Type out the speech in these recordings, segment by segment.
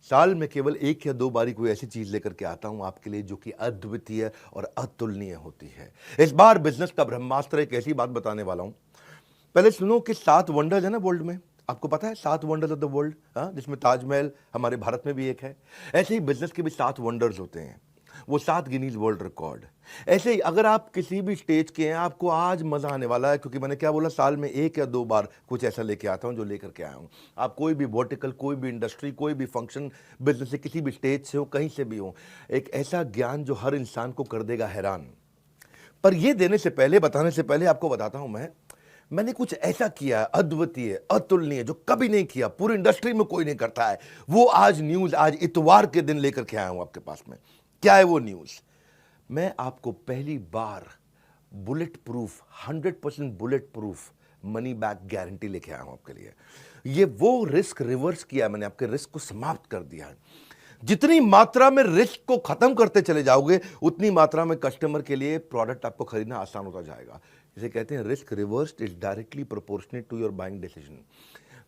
साल में केवल 1 या 2 बारी कोई ऐसी चीज लेकर के आता हूं आपके लिए जो कि अद्वितीय और अतुलनीय होती है। इस बार बिजनेस का ब्रह्मास्त्र एक ऐसी बात बताने वाला हूं। पहले सुनो कि 7 वंडर्स है ना वर्ल्ड में। आपको पता है 7 वंडर्स ऑफ द वर्ल्ड, हाँ, जिसमें ताजमहल हमारे भारत में भी एक है। ऐसे ही बिजनेस के भी 7 वंडर्स होते हैं, वो 7 गिनीज वर्ल्ड रिकॉर्ड। ऐसे ही अगर आप किसी भी स्टेज के हैं, आपको आज मजा आने वाला है, क्योंकि मैंने क्या बोला, साल में 1 या 2 बार कुछ ऐसा लेके आता हूं जो लेकर के आया हूं। आप कोई भी वर्टिकल, कोई भी इंडस्ट्री, कोई भी फंक्शन, बिजनेस से किसी भी स्टेज से हो, कहीं से भी हो, एक ऐसा ज्ञान जो हर इंसान को कर देगा हैरान। पर ये देने से पहले, बताने से पहले आपको बताता हूं मैंने कुछ ऐसा किया है अद्वितीय, अतुलनीय, जो कभी नहीं किया, पूरी इंडस्ट्री में कोई नहीं करता है। वो आज न्यूज, आज इतवार के दिन लेकर के आया हूं आपके पास में। क्या है वो न्यूज? मैं आपको पहली बार bullet proof, 100% bullet proof money back guarantee लेके आया हूं आपके लिए। ये वो रिस्क रिवर्स किया, मैंने आपके रिस्क को समाप्त कर दिया है। जितनी मात्रा में रिस्क को खत्म करते चले जाओगे, उतनी मात्रा में कस्टमर के लिए प्रोडक्ट आपको खरीदना आसान होता जाएगा। इसे कहते हैं risk reversed is directly proportionate to your buying decision.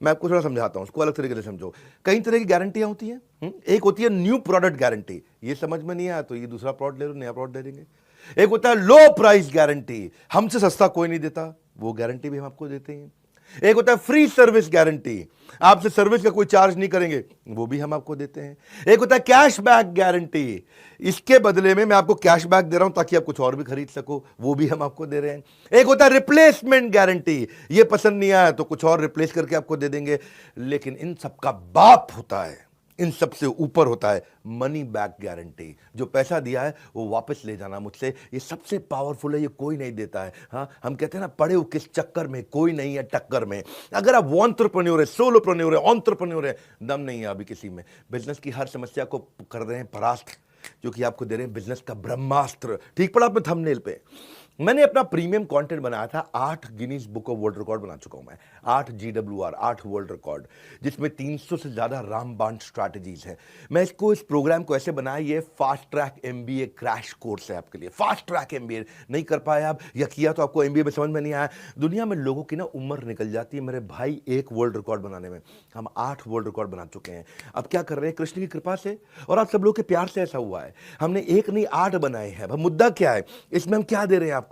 मैं आपको थोड़ा समझाता हूं, उसको अलग तरीके से समझो। कई तरह की गारंटियां होती हैं। एक होती है न्यू प्रोडक्ट गारंटी, ये समझ में नहीं आया तो ये दूसरा प्रोडक्ट ले लो, नया प्रोडक्ट दे देंगे। एक होता है लो प्राइस गारंटी, हमसे सस्ता कोई नहीं देता, वो गारंटी भी हम आपको देते हैं। एक होता है फ्री सर्विस गारंटी, आपसे सर्विस का कोई चार्ज नहीं करेंगे, वो भी हम आपको देते हैं। एक होता है कैश बैक गारंटी, इसके बदले में मैं आपको कैश बैक दे रहा हूं ताकि आप कुछ और भी खरीद सको, वो भी हम आपको दे रहे हैं। एक होता है रिप्लेसमेंट गारंटी, ये पसंद नहीं आया तो कुछ और रिप्लेस करके आपको दे देंगे। लेकिन इन सबका बाप होता है, इन सबसे ऊपर होता है मनी बैक गारंटी। जो पैसा दिया है वो वापस ले जाना मुझसे, ये सबसे पावरफुल है, ये कोई नहीं देता है। हाँ, हम कहते हैं ना, पड़े हो किस चक्कर में, कोई नहीं है टक्कर में। अगर आप एंटरप्रेन्योर है, सोलोप्रेन्योर है, एंटरप्रेन्योर है, दम नहीं है अभी किसी में, बिजनेस की हर समस्या को कर रहे हैं परास्त, जो कि आपको दे रहे हैं बिजनेस का ब्रह्मास्त्र। ठीक पड़ा आपने थंबनेल पे। मैंने अपना प्रीमियम कंटेंट बनाया था, 8 Guinness book of world record बना चुका हूं मैं, 8 GWR, 8 वर्ल्ड रिकॉर्ड, जिसमें 300 से ज्यादा रामबाण स्ट्रैटेजीज है। मैं इस प्रोग्राम को ऐसे बनाया, ये fast track MBA crash course है आपके लिए। फास्ट ट्रैक MBA नहीं कर पाए आप, या किया तो आपको MBA में समझ में नहीं आया। दुनिया में लोगों की ना उम्र निकल जाती है मेरे भाई एक वर्ल्ड रिकॉर्ड बनाने में, हम 8 वर्ल्ड रिकॉर्ड बना चुके हैं। अब क्या कर रहे हैं, कृष्ण की कृपा से और आप सब लोग के प्यार से ऐसा हुआ है, हमने एक नहीं 8 बनाए हैं। अब मुद्दा क्या है, इसमें हम क्या दे रहे हैं आपको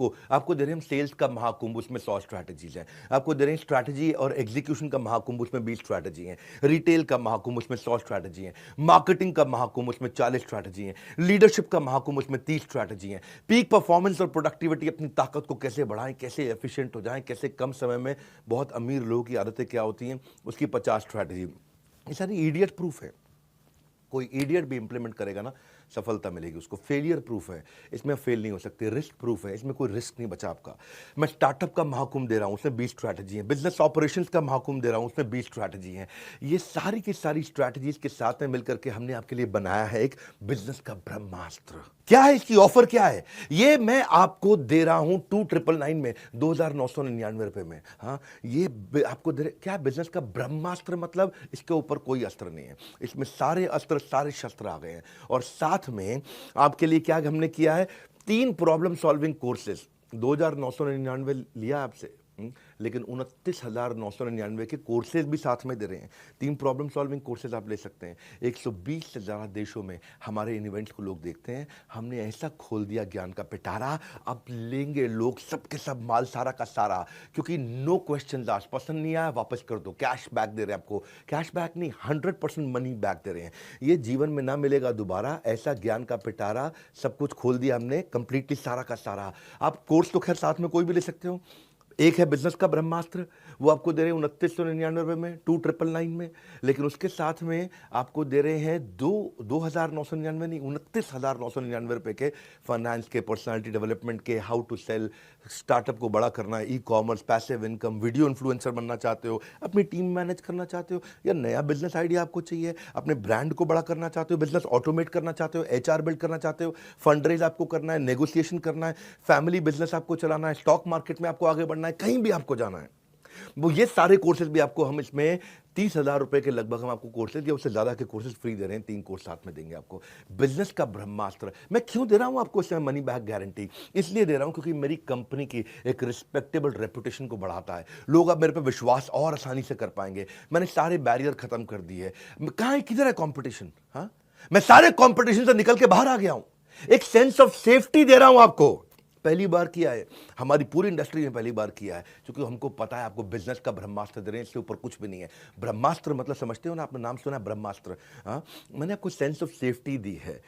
दे रहे हैं हम सेल्स का महाकुंभ, उसमें 100 स्ट्रैटेजीज हैं। आपको दे रहे हैं स्ट्रैटेजी और एग्जीक्यूशन का महाकुंभ, उसमें 20 स्ट्रैटेजी हैं। रिटेल का महाकुंभ, उसमें 100 स्ट्रैटेजी हैं। मार्केटिंग का महाकुंभ, उसमें 40 स्ट्रैटेजी हैं। लीडरशिप का महाकुंभ, उसमें 30 स्ट्रैटेजी हैं। पीक परफॉर्मेंस और प्रोडक्टिविटी, अपनी ताकत को कैसे बढ़ाएं, कैसे एफिशिएंट हो जाएं, कैसे कम समय में, बहुत अमीर लोगों की आदतें क्या होती हैं, उसकी 50 स्ट्रैटेजी। ये सारी इडियट प्रूफ है, कोई इडियट भी इंप्लीमेंट करेगा ना, सफलता मिलेगी उसको। फेलियर प्रूफ है, इसमें फेल नहीं हो सकते। रिस्क प्रूफ है, इसमें कोई रिस्क नहीं बचा आपका। मैं स्टार्टअप का महाकुंभ दे रहा हूं, उसमें 20 स्ट्रैटेजी है। बिजनेस ऑपरेशंस का महाकुंभ दे रहा हूं, उसमें 20 स्ट्रैटेजी है। ये सारी की सारी स्ट्रैटेजीज के साथ में मिलकर के हमने आपके लिए बनाया है एक बिजनेस का ब्रह्मास्त्र। क्या है इसकी ऑफर, क्या है? ये मैं आपको दे रहा हूं 2999 में, 2999 रुपए में। हाँ, ये आपको दे क्या, बिजनेस का ब्रह्मास्त्र मतलब इसके ऊपर कोई अस्त्र नहीं है, इसमें सारे अस्त्र, सारे शस्त्र आ गए हैं। और साथ में आपके लिए क्या हमने किया है, 3 प्रॉब्लम सॉल्विंग कोर्सेज। 2999 लिया आपसे, लेकिन 29,999 के कोर्सेज भी साथ में दे रहे हैं। 3 प्रॉब्लम सॉल्विंग कोर्सेज आप ले सकते हैं। 120 से ज़्यादा देशों में हमारे इन इवेंट्स को लोग देखते हैं। हमने ऐसा खोल दिया ज्ञान का पिटारा, अब लेंगे लोग सब के सब माल, सारा का सारा, क्योंकि नो क्वेश्चन आस्क्ड। पसंद नहीं आया वापस कर दो, कैश बैक दे रहे हैं आपको। कैश बैक नहीं, 100% मनी बैक दे रहे हैं। ये जीवन में ना मिलेगा दोबारा, ऐसा ज्ञान का पिटारा, सब कुछ खोल दिया हमने कंप्लीटली, सारा का सारा। आप कोर्स तो खैर साथ में कोई भी ले सकते हो। एक है बिजनेस का ब्रह्मास्त्र, वो आपको दे रहे हैं 2999 में, 2999 में। लेकिन उसके साथ में आपको दे रहे हैं 2999 नहीं, 29,999 रुपए के फाइनेंस के, पर्सनालिटी डेवलपमेंट के, हाउ टू सेल, स्टार्टअप को बड़ा करना है, e-commerce, passive income, video influencer बनना चाहते हो, अपनी टीम मैनेज करना चाहते हो, या नया बिजनेस आइडिया आपको चाहिए, अपने ब्रांड को बड़ा करना चाहते हो, बिजनेस ऑटोमेट करना चाहते हो, HR बिल्ड करना चाहते हो, फंड रेज आपको करना है, नेगोशिएशन करना है, फैमिली बिजनेस आपको चलाना है, स्टॉक मार्केट में आपको आगे बढ़ना है, कहीं भी आपको जाना है, वो ये सारे कोर्सेज भी आपको हम इसमें 30,000 रुपए के लगभग हम आपको कोर्सेज या उससे ज़्यादा के कोर्सेज फ्री दे रहे हैं। 3 कोर्स साथ में देंगे आपको। बिजनेस का ब्रह्मास्त्र मैं क्यों दे रहा हूँ आपको इसमें मनी बैक गारंटी? इसलिए दे रहा हूँ क्योंकि मेरी कंपनी की एक रिस्पेक्टेबल रेपुटेशन को बढ़ाता है। लोग अब मेरे पे विश्वास और आसानी से कर पाएंगे। मैंने सारे बैरियर खत्म कर दिए। कहाँ है, किधर है कॉम्पिटिशन? हाँ, मैं सारे कॉम्पिटिशन से निकल के बाहर आ गया हूं। एक सेंस ऑफ सेफ्टी दे रहा हूं आपको। पहली बार किया है, हमारी पूरी इंडस्ट्री में पहली बार किया है, क्योंकि हमको पता है आपको बिजनेस का ब्रह्मास्त्र दे रहे हैं, इसके ऊपर कुछ भी नहीं है। ब्रह्मास्त्र मतलब समझते हो ना, आपने नाम सुना है ब्रह्मास्त्र? हाँ, मैंने आपको सेंस ऑफ सेफ्टी दी है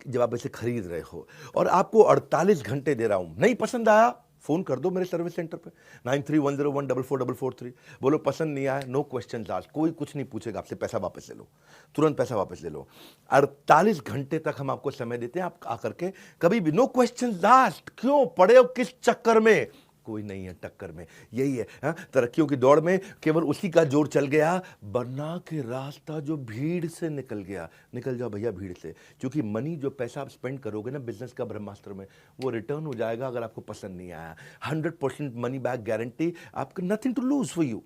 जब आप इसे खरीद रहे हो, और आपको 48 घंटे दे रहा हूं। नहीं पसंद आया, फोन कर दो मेरे सर्विस सेंटर पे 9310144443। बोलो पसंद नहीं आया, नो क्वेश्चन आस्क्ड, कोई कुछ नहीं पूछेगा आपसे, पैसा वापस ले लो, तुरंत पैसा वापस ले लो। 48 घंटे तक हम आपको समय देते हैं, आप आकर के कभी भी, नो क्वेश्चन आस्क्ड। क्यों पड़े हो किस चक्कर में? कोई नहीं है टक्कर में, यही है। हाँ, तरक्कियों की दौड़ में केवल उसी का जोर चल गया, बना के रास्ता जो भीड़ से निकल गया। निकल जाओ भैया भीड़ से, क्योंकि मनी जो पैसा आप स्पेंड करोगे ना बिजनेस का ब्रह्मास्त्र में, वो रिटर्न हो जाएगा अगर आपको पसंद नहीं आया। 100% मनी बैक गारंटी, आपको nothing to lose for you.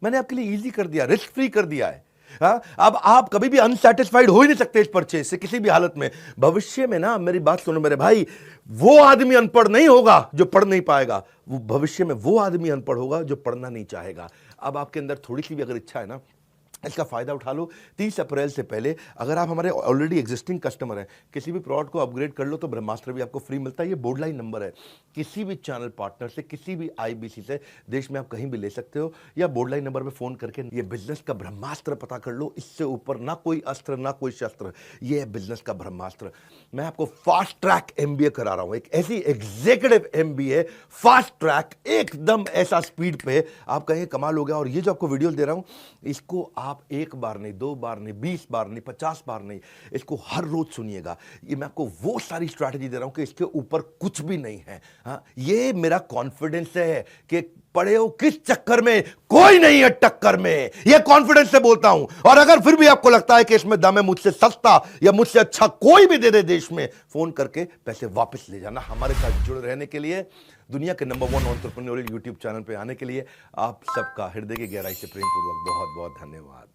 मैंने आपके लिए ईजी कर दिया, रिस्क फ्री कर दिया है। हाँ, अब आप कभी भी अनसेटिस्फाइड हो ही नहीं सकते इस परचेज से किसी भी हालत में। भविष्य में ना, मेरी बात सुनो मेरे भाई, वो आदमी अनपढ़ नहीं होगा जो पढ़ नहीं पाएगा, वो भविष्य में वो आदमी अनपढ़ होगा जो पढ़ना नहीं चाहेगा। अब आपके अंदर थोड़ी सी भी अगर इच्छा है ना, इसका फायदा उठा लो। 30 अप्रैल से पहले अगर आप हमारे ऑलरेडी एग्जिस्टिंग कस्टमर हैं, किसी भी प्रोडक्ट को अपग्रेड कर लो तो ब्रह्मास्त्र भी आपको फ्री मिलता है। ये बोर्ड लाइन नंबर है, किसी भी चैनल पार्टनर से, किसी भी आईबीसी से देश में आप कहीं भी ले सकते हो, या बोर्ड लाइन नंबर पे फोन करके ये बिजनेस का ब्रह्मास्त्र पता कर लो। इससे ऊपर ना कोई अस्त्र ना कोई शस्त्र, ये है बिजनेस का ब्रह्मास्त्र। मैं आपको फास्ट ट्रैक एमबीए करा रहा हूं, एक ऐसी एग्जीक्यूटिव एमबीए, फास्ट ट्रैक, एकदम ऐसा स्पीड पे आप कहेंगे कमाल हो गया। और ये जो आपको वीडियो दे रहा हूं, इसको आप 1 बार नहीं, 2 बार नहीं, 20 बार नहीं, 50 बार नहीं, इसको हर रोज सुनिएगा। ये मैं आपको वो सारी स्ट्रैटेजी दे रहा हूं कि इसके ऊपर कुछ भी नहीं है। हाँ, ये मेरा कॉन्फिडेंस है कि पड़े हो किस चक्कर में, कोई नहीं है टक्कर में, ये कॉन्फिडेंस से बोलता हूं। और अगर फिर भी आपको लगता है कि इसमें दम है, मुझसे सस्ता या मुझसे अच्छा कोई भी दे दे देश में, फोन करके पैसे वापस ले जाना। हमारे साथ जुड़े रहने के लिए, दुनिया के नंबर 1 एंटरप्रेन्योरियल यूट्यूब चैनल पे आने के लिए आप सबका हृदय की गहराई से प्रेम पूर्वक बहुत बहुत धन्यवाद।